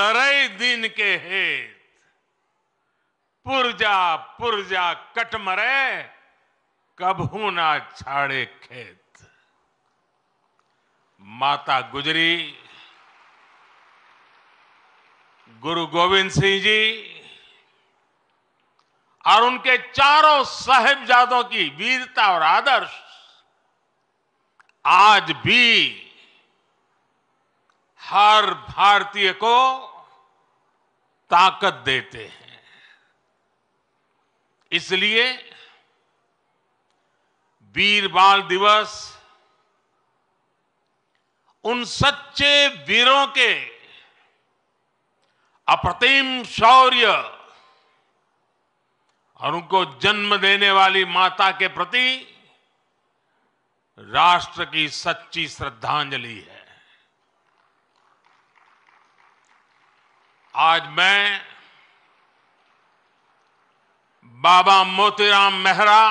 लड़ई दिन के हेत, पुरजा पुरजा कट मरे, कभू ना छाड़े खेत। माता गुजरी गुरु गोविंद सिंह जी और उनके चारों साहिबजादों की वीरता और आदर्श आज भी हर भारतीय को ताकत देते हैं। इसलिए वीर बाल दिवस उन सच्चे वीरों के अप्रतिम शौर्य और उनको जन्म देने वाली माता के प्रति राष्ट्र की सच्ची श्रद्धांजलि है। आज मैं बाबा मोतीराम मेहरा,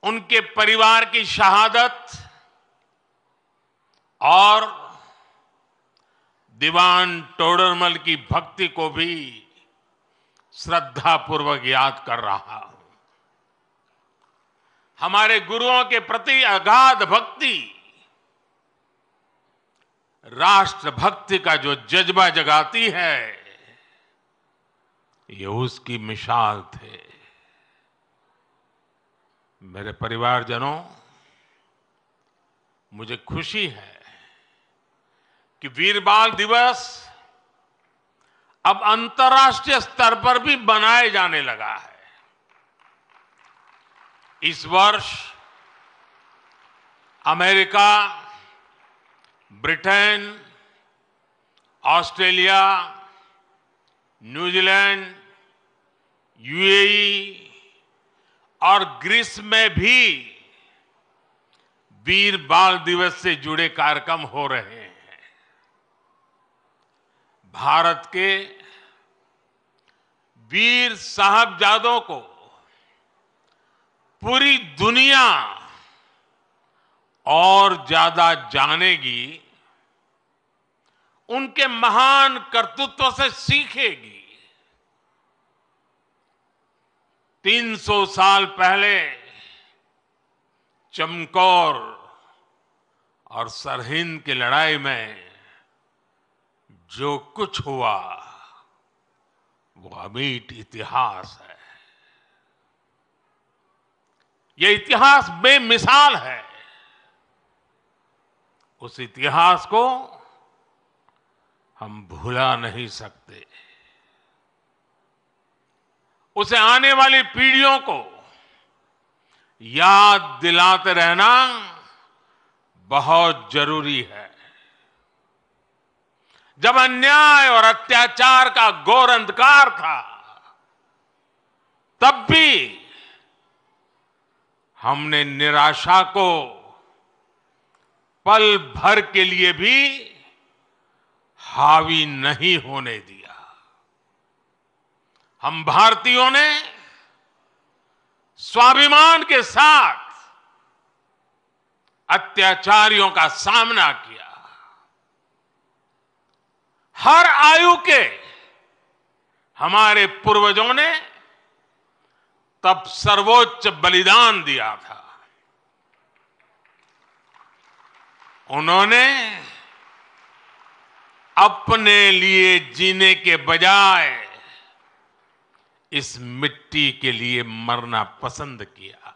उनके परिवार की शहादत और दीवान टोडरमल की भक्ति को भी श्रद्धापूर्वक याद कर रहा हूं। हमारे गुरुओं के प्रति अगाध भक्ति राष्ट्र भक्ति का जो जज्बा जगाती है, ये उसकी मिसाल थे। मेरे परिवारजनों, मुझे खुशी है कि वीर बाल दिवस अब अंतर्राष्ट्रीय स्तर पर भी मनाया जाने लगा है। इस वर्ष America, Britain, Australia, New Zealand, UAE और ग्रीस में भी वीर बाल दिवस से जुड़े कार्यक्रम हो रहे हैं। भारत के वीर साहबजादों को पूरी दुनिया और ज्यादा जानेगी, उनके महान कर्तृत्व से सीखेगी। 300 साल पहले चमकौर और सरहिंद की लड़ाई में जो कुछ हुआ वो अमिट इतिहास है। ये इतिहास बेमिसाल है। उस इतिहास को हम भुला नहीं सकते। उसे आने वाली पीढ़ियों को याद दिलाते रहना बहुत जरूरी है। जब अन्याय और अत्याचार का घोर अंधकार था, तब भी हमने निराशा को पल भर के लिए भी हावी नहीं होने दिया। हम भारतीयों ने स्वाभिमान के साथ अत्याचारियों का सामना किया। हर आयु के हमारे पूर्वजों ने तब सर्वोच्च बलिदान दिया था। उन्होंने अपने लिए जीने के बजाय इस मिट्टी के लिए मरना पसंद किया।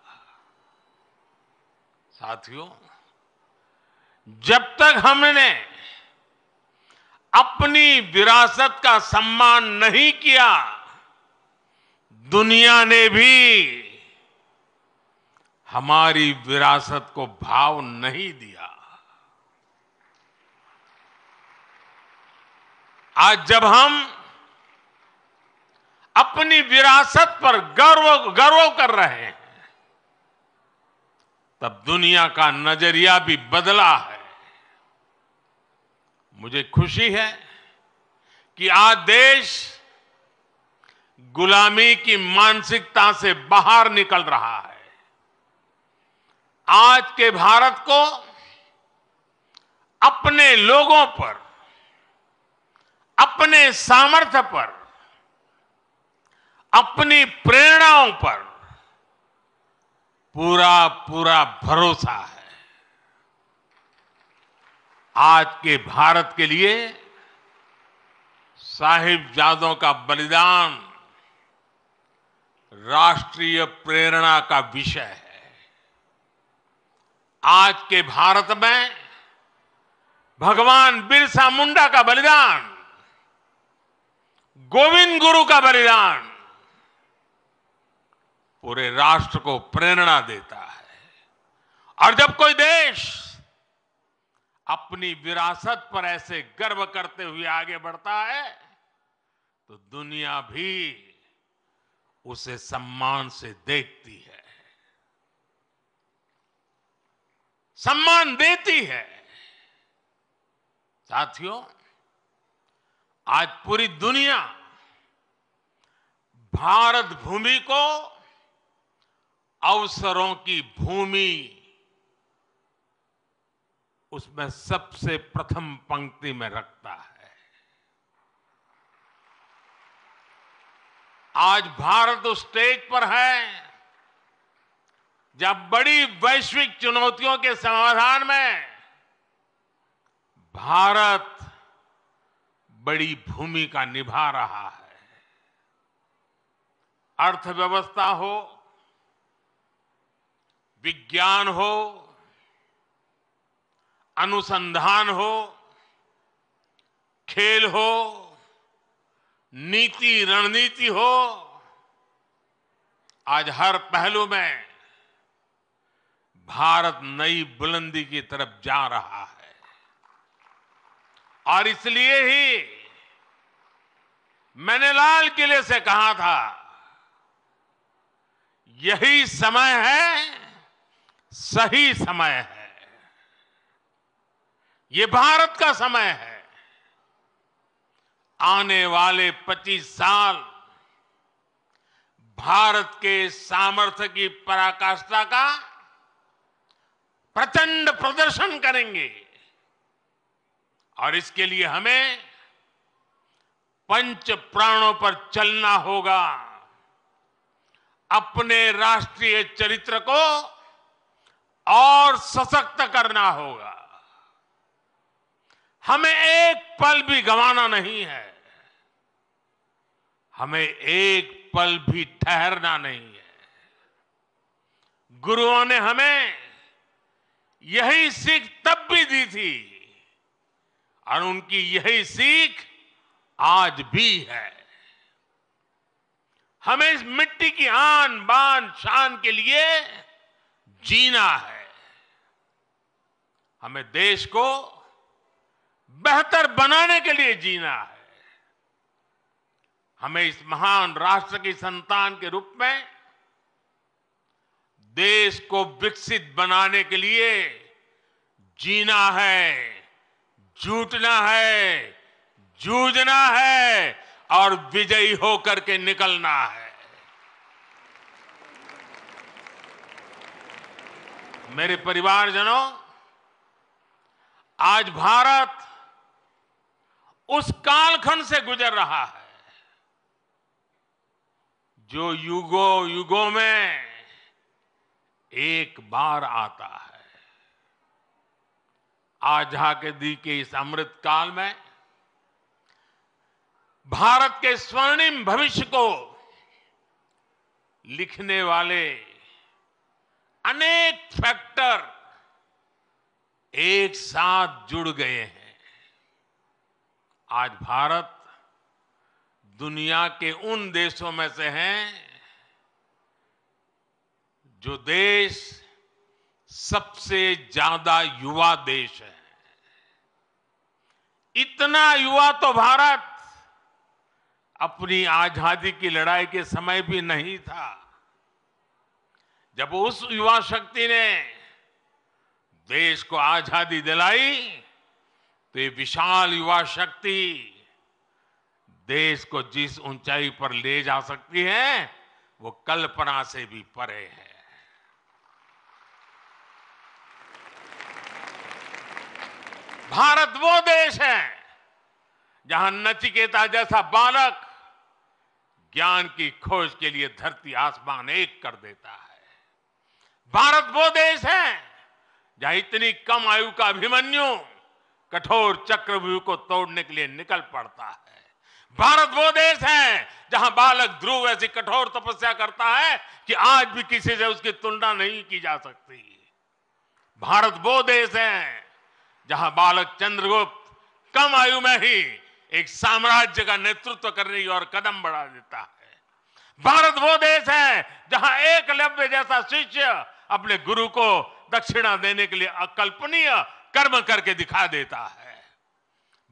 साथियों, जब तक हमने अपनी विरासत का सम्मान नहीं किया, दुनिया ने भी हमारी विरासत को भाव नहीं दिया। आज जब हम अपनी विरासत पर गर्व कर रहे हैं, तब दुनिया का नजरिया भी बदला है। मुझे खुशी है कि आज देश गुलामी की मानसिकता से बाहर निकल रहा है। आज के भारत को अपने लोगों पर अपने सामर्थ्य पर, अपनी प्रेरणाओं पर पूरा पूरा भरोसा है। आज के भारत के लिए साहिबजादों का बलिदान राष्ट्रीय प्रेरणा का विषय है। आज के भारत में भगवान बिरसा मुंडा का बलिदान, गोविंद गुरु का बलिदान पूरे राष्ट्र को प्रेरणा देता है। और जब कोई देश अपनी विरासत पर ऐसे गर्व करते हुए आगे बढ़ता है तो दुनिया भी उसे सम्मान से देखती है, सम्मान देती है। साथियों, आज पूरी दुनिया भारत भूमि को अवसरों की भूमि, उसमें सबसे प्रथम पंक्ति में रखता है। आज भारत उस स्टेज पर है जब बड़ी वैश्विक चुनौतियों के समाधान में भारत बड़ी भूमिका निभा रहा है। अर्थव्यवस्था हो, विज्ञान हो, अनुसंधान हो, खेल हो, नीति रणनीति हो, आज हर पहलू में भारत नई बुलंदी की तरफ जा रहा है। और इसलिए ही मैंने लाल किले से कहा था, यही समय है, सही समय है, ये भारत का समय है। आने वाले 25 साल भारत के सामर्थ्य की पराकाष्ठा का प्रचंड प्रदर्शन करेंगे। और इसके लिए हमें पंच प्राणों पर चलना होगा। अपने राष्ट्रीय चरित्र को और सशक्त करना होगा। हमें एक पल भी गंवाना नहीं है, हमें एक पल भी ठहरना नहीं है। गुरुओं ने हमें यही सीख तब भी दी थी और उनकी यही सीख आज भी है। हमें इस मिट्टी की आन बान शान के लिए जीना है। हमें देश को बेहतर बनाने के लिए जीना है। हमें इस महान राष्ट्र की संतान के रूप में देश को विकसित बनाने के लिए जीना है, जुटना है, जूझना है और विजयी होकर के निकलना है। मेरे परिवारजनों, आज भारत उस कालखंड से गुजर रहा है जो युगों युगों में एक बार आता है। आजादी के इस अमृत काल में भारत के स्वर्णिम भविष्य को लिखने वाले अनेक फैक्टर एक साथ जुड़ गए हैं। आज भारत दुनिया के उन देशों में से हैं जो देश सबसे ज्यादा युवा देश है। इतना युवा तो भारत अपनी आजादी की लड़ाई के समय भी नहीं था। जब उस युवा शक्ति ने देश को आजादी दिलाई तो ये विशाल युवा शक्ति देश को जिस ऊंचाई पर ले जा सकती है वो कल्पना से भी परे है। भारत वो देश है जहां नचिकेता जैसा बालक ज्ञान की खोज के लिए धरती आसमान एक कर देता है। भारत वो देश है जहां इतनी कम आयु का अभिमन्यु कठोर चक्रव्यूह को तोड़ने के लिए निकल पड़ता है। भारत वो देश है जहां बालक ध्रुव ऐसी कठोर तपस्या करता है कि आज भी किसी से उसकी तुलना नहीं की जा सकती। भारत वो देश है जहां बालक चंद्रगुप्त कम आयु में ही एक साम्राज्य का नेतृत्व करने की ओर कदम बढ़ा देता है। भारत वो देश है जहां एकलव्य जैसा शिष्य अपने गुरु को दक्षिणा देने के लिए अकल्पनीय कर्म करके दिखा देता है।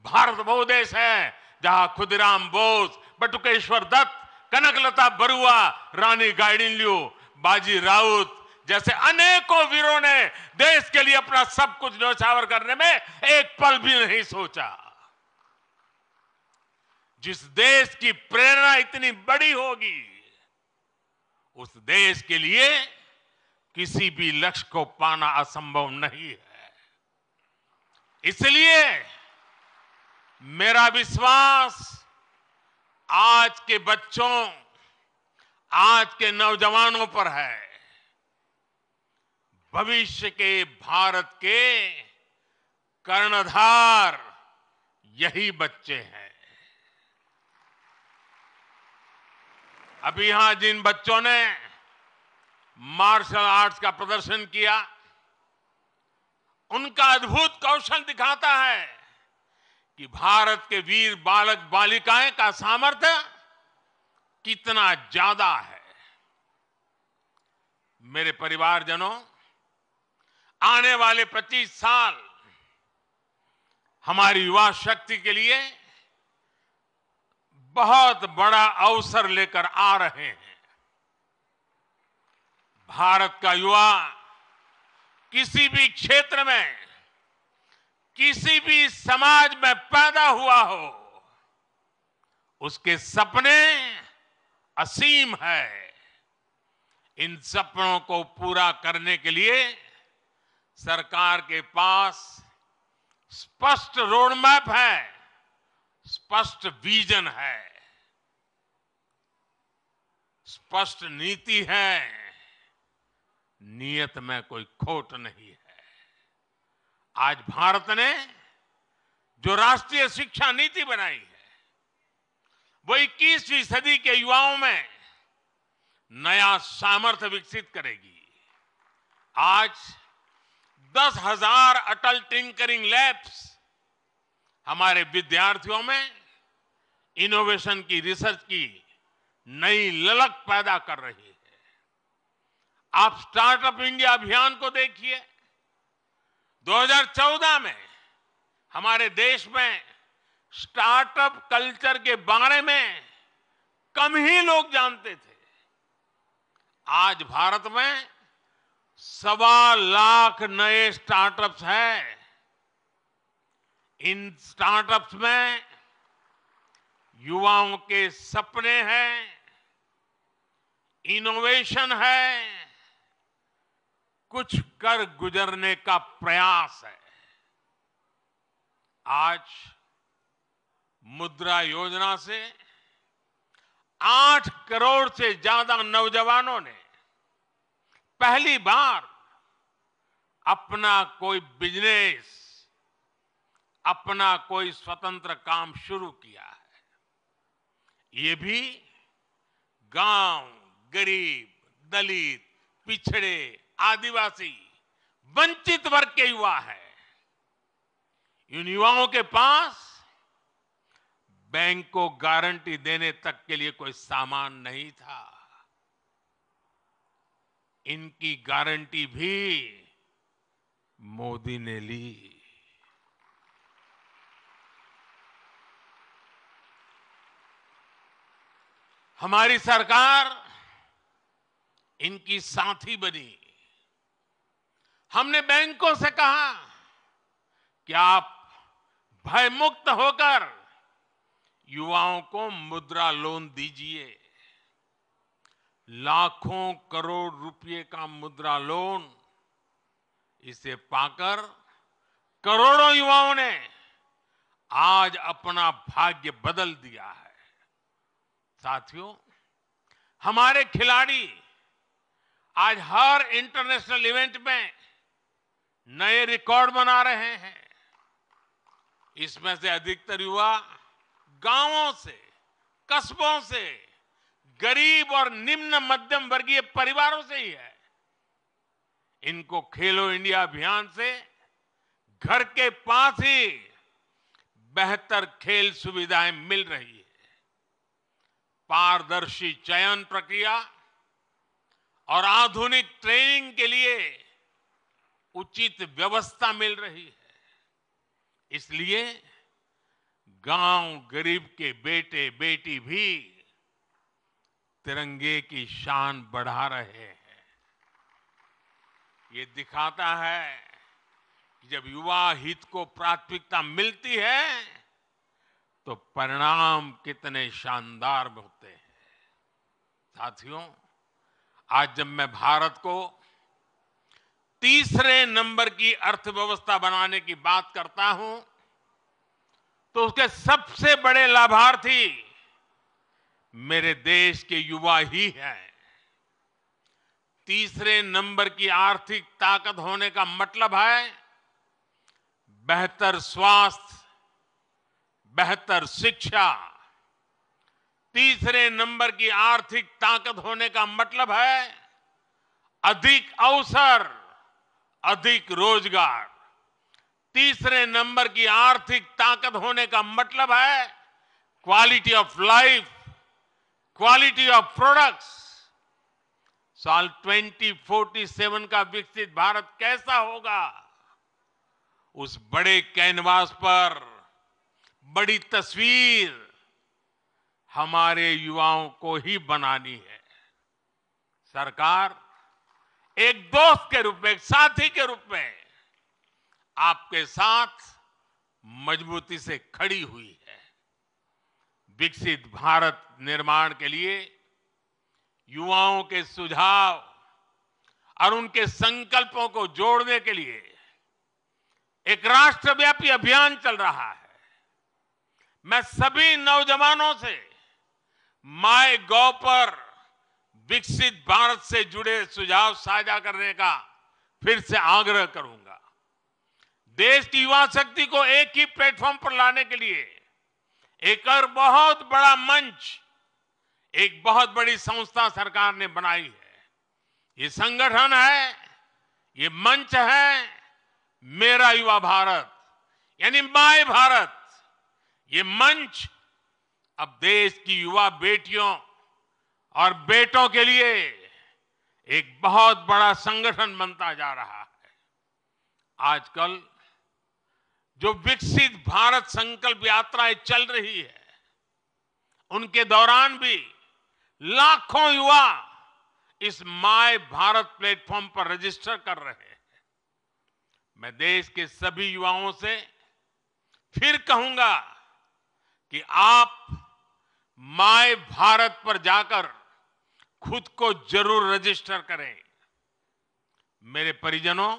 भारत वो देश है जहां खुदीराम बोस, बटुकेश्वर दत्त, कनकलता बरुआ, रानी गाइडिनल्यू, बाजी राउत जैसे अनेकों वीरों ने देश के लिए अपना सब कुछ न्यौछावर करने में एक पल भी नहीं सोचा। जिस देश की प्रेरणा इतनी बड़ी होगी, उस देश के लिए किसी भी लक्ष्य को पाना असंभव नहीं है। इसलिए मेरा विश्वास आज के बच्चों, आज के नौजवानों पर है। भविष्य के भारत के कर्णधार यही बच्चे हैं। अभी यहां जिन बच्चों ने मार्शल आर्ट्स का प्रदर्शन किया, उनका अद्भुत कौशल दिखाता है कि भारत के वीर बालक बालिकाएं का सामर्थ्य कितना ज्यादा है। मेरे परिवारजनों, आने वाले 25 साल हमारी युवा शक्ति के लिए बहुत बड़ा अवसर लेकर आ रहे हैं। भारत का युवा किसी भी क्षेत्र में, किसी भी समाज में पैदा हुआ हो, उसके सपने असीम है। इन सपनों को पूरा करने के लिए सरकार के पास स्पष्ट रोड मैप है, स्पष्ट विजन है, स्पष्ट नीति है। नियत में कोई खोट नहीं है। आज भारत ने जो राष्ट्रीय शिक्षा नीति बनाई है, वो 21वीं सदी के युवाओं में नया सामर्थ्य विकसित करेगी। आज 10,000 अटल टिंकरिंग लैब्स हमारे विद्यार्थियों में इनोवेशन की, रिसर्च की नई ललक पैदा कर रही है। आप स्टार्टअप इंडिया अभियान को देखिए। 2014 में हमारे देश में स्टार्टअप कल्चर के बारे में कम ही लोग जानते थे। आज भारत में 1.25 लाख नए स्टार्टअप्स हैं। इन स्टार्टअप्स में युवाओं के सपने हैं, इनोवेशन है, कुछ कर गुजरने का प्रयास है। आज मुद्रा योजना से 8 करोड़ से ज्यादा नौजवानों ने पहली बार अपना कोई बिजनेस, अपना कोई स्वतंत्र काम शुरू किया है। ये भी गांव, गरीब, दलित, पिछड़े, आदिवासी, वंचित वर्ग के युवा हैं। इन युवाओं के पास बैंक को गारंटी देने तक के लिए कोई सामान नहीं था। इनकी गारंटी भी मोदी ने ली। हमारी सरकार इनकी साथी बनी। हमने बैंकों से कहा कि आप भय मुक्त होकर युवाओं को मुद्रा लोन दीजिए। लाखों करोड़ रुपए का मुद्रा लोन, इसे पाकर करोड़ों युवाओं ने आज अपना भाग्य बदल दिया है। साथियों, हमारे खिलाड़ी आज हर इंटरनेशनल इवेंट में नए रिकॉर्ड बना रहे हैं। इसमें से अधिकतर युवा गांवों से, कस्बों से, गरीब और निम्न मध्यम वर्गीय परिवारों से ही है। इनको खेलो इंडिया अभियान से घर के पास ही बेहतर खेल सुविधाएं मिल रही है। पारदर्शी चयन प्रक्रिया और आधुनिक ट्रेनिंग के लिए उचित व्यवस्था मिल रही है। इसलिए गांव गरीब के बेटे बेटी भी तिरंगे की शान बढ़ा रहे हैं। ये दिखाता है कि जब युवा हित को प्राथमिकता मिलती है तो परिणाम कितने शानदार होते हैं। साथियों, आज जब मैं भारत को तीसरे नंबर की अर्थव्यवस्था बनाने की बात करता हूं तो उसके सबसे बड़े लाभार्थी मेरे देश के युवा ही हैं। तीसरे नंबर की आर्थिक ताकत होने का मतलब है बेहतर स्वास्थ्य, बेहतर शिक्षा। तीसरे नंबर की आर्थिक ताकत होने का मतलब है अधिक अवसर, अधिक रोजगार। तीसरे नंबर की आर्थिक ताकत होने का मतलब है quality of life, quality of products. साल 2047 का विकसित भारत कैसा होगा, उस बड़े कैनवास पर बड़ी तस्वीर हमारे युवाओं को ही बनानी है। सरकार एक दोस्त के रूप में, एक साथी के रूप में आपके साथ मजबूती से खड़ी हुई है। विकसित भारत निर्माण के लिए युवाओं के सुझाव और उनके संकल्पों को जोड़ने के लिए एक राष्ट्रव्यापी अभियान चल रहा है। मैं सभी नौजवानों से MyGov पर विकसित भारत से जुड़े सुझाव साझा करने का फिर से आग्रह करूंगा। देश की युवा शक्ति को एक ही प्लेटफॉर्म पर लाने के लिए एक और बहुत बड़ा मंच, एक बहुत बड़ी संस्था सरकार ने बनाई है। ये संगठन है, ये मंच है मेरा युवा भारत, यानी माय भारत। ये मंच अब देश की युवा बेटियों और बेटों के लिए एक बहुत बड़ा संगठन बनता जा रहा है। आजकल जो विकसित भारत संकल्प यात्राएं चल रही है, उनके दौरान भी लाखों युवा इस माय भारत प्लेटफॉर्म पर रजिस्टर कर रहे हैं। मैं देश के सभी युवाओं से फिर कहूंगा कि आप माय भारत पर जाकर खुद को जरूर रजिस्टर करें। मेरे परिजनों,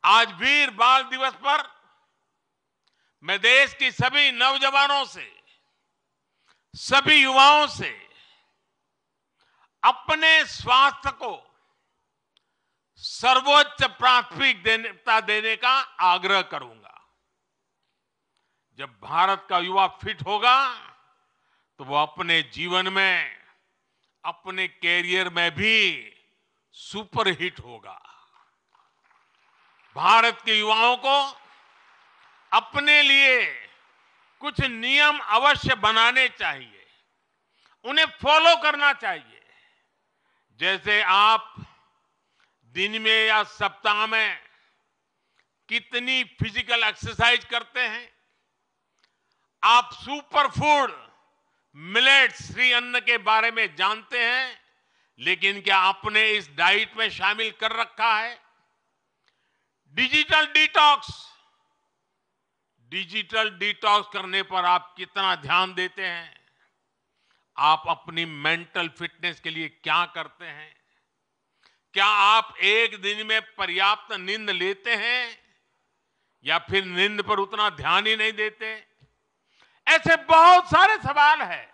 आज वीर बाल दिवस पर मैं देश की सभी नौजवानों से, सभी युवाओं से अपने स्वास्थ्य को सर्वोच्च प्राथमिकता देने का आग्रह करूंगा। जब भारत का युवा फिट होगा तो वो अपने जीवन में, अपने कैरियर में भी सुपरहिट होगा। भारत के युवाओं को अपने लिए कुछ नियम अवश्य बनाने चाहिए, उन्हें फॉलो करना चाहिए। जैसे आप दिन में या सप्ताह में कितनी फिजिकल एक्सरसाइज करते हैं, आप सुपर फूड मिलेट्स, श्री अन्न के बारे में जानते हैं, लेकिन क्या आपने इस डाइट में शामिल कर रखा है? डिजिटल डिटॉक्स करने पर आप कितना ध्यान देते हैं? आप अपनी मेंटल फिटनेस के लिए क्या करते हैं? क्या आप एक दिन में पर्याप्त नींद लेते हैं? या फिर नींद पर उतना ध्यान ही नहीं देते? ऐसे बहुत सारे सवाल हैं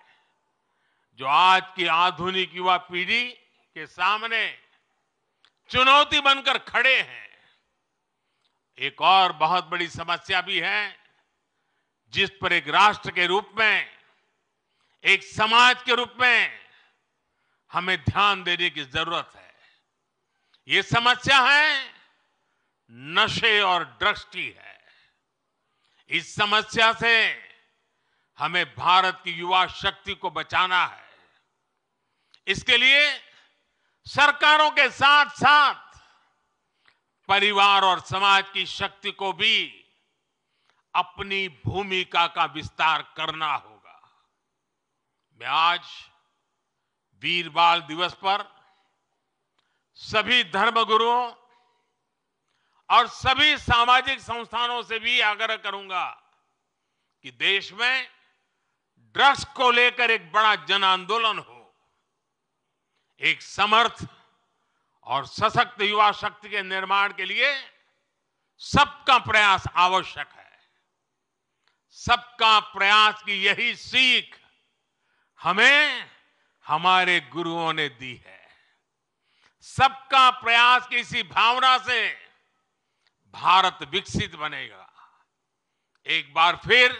जो आज की आधुनिक युवा पीढ़ी के सामने चुनौती बनकर खड़े हैं। एक और बहुत बड़ी समस्या भी है जिस पर एक राष्ट्र के रूप में, एक समाज के रूप में हमें ध्यान देने की जरूरत है। ये समस्या है नशे और ड्रग्स की है। इस समस्या से हमें भारत की युवा शक्ति को बचाना है। इसके लिए सरकारों के साथ साथ परिवार और समाज की शक्ति को भी अपनी भूमिका का विस्तार करना होगा। मैं आज वीर बाल दिवस पर सभी धर्मगुरुओं और सभी सामाजिक संस्थानों से भी आग्रह करूंगा कि देश में ड्रग्स को लेकर एक बड़ा जन आंदोलन हो। एक समर्थ और सशक्त युवा शक्ति के निर्माण के लिए सबका प्रयास आवश्यक है। सबका प्रयास की यही सीख हमें हमारे गुरुओं ने दी है। सबका प्रयास की इसी भावना से भारत विकसित बनेगा। एक बार फिर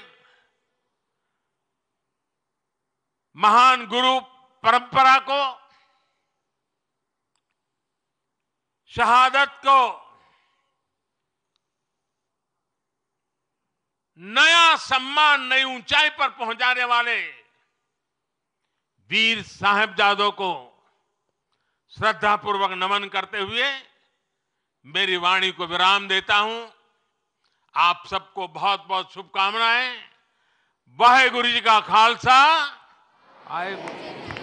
महान गुरु परंपरा को, शहादत को नया सम्मान, नई ऊंचाई पर पहुंचाने वाले वीर साहिबजादों को श्रद्धापूर्वक नमन करते हुए मेरी वाणी को विराम देता हूं। आप सबको बहुत बहुत शुभकामनाएं। वाहेगुरु जी का खालसा, वाहेगुरु।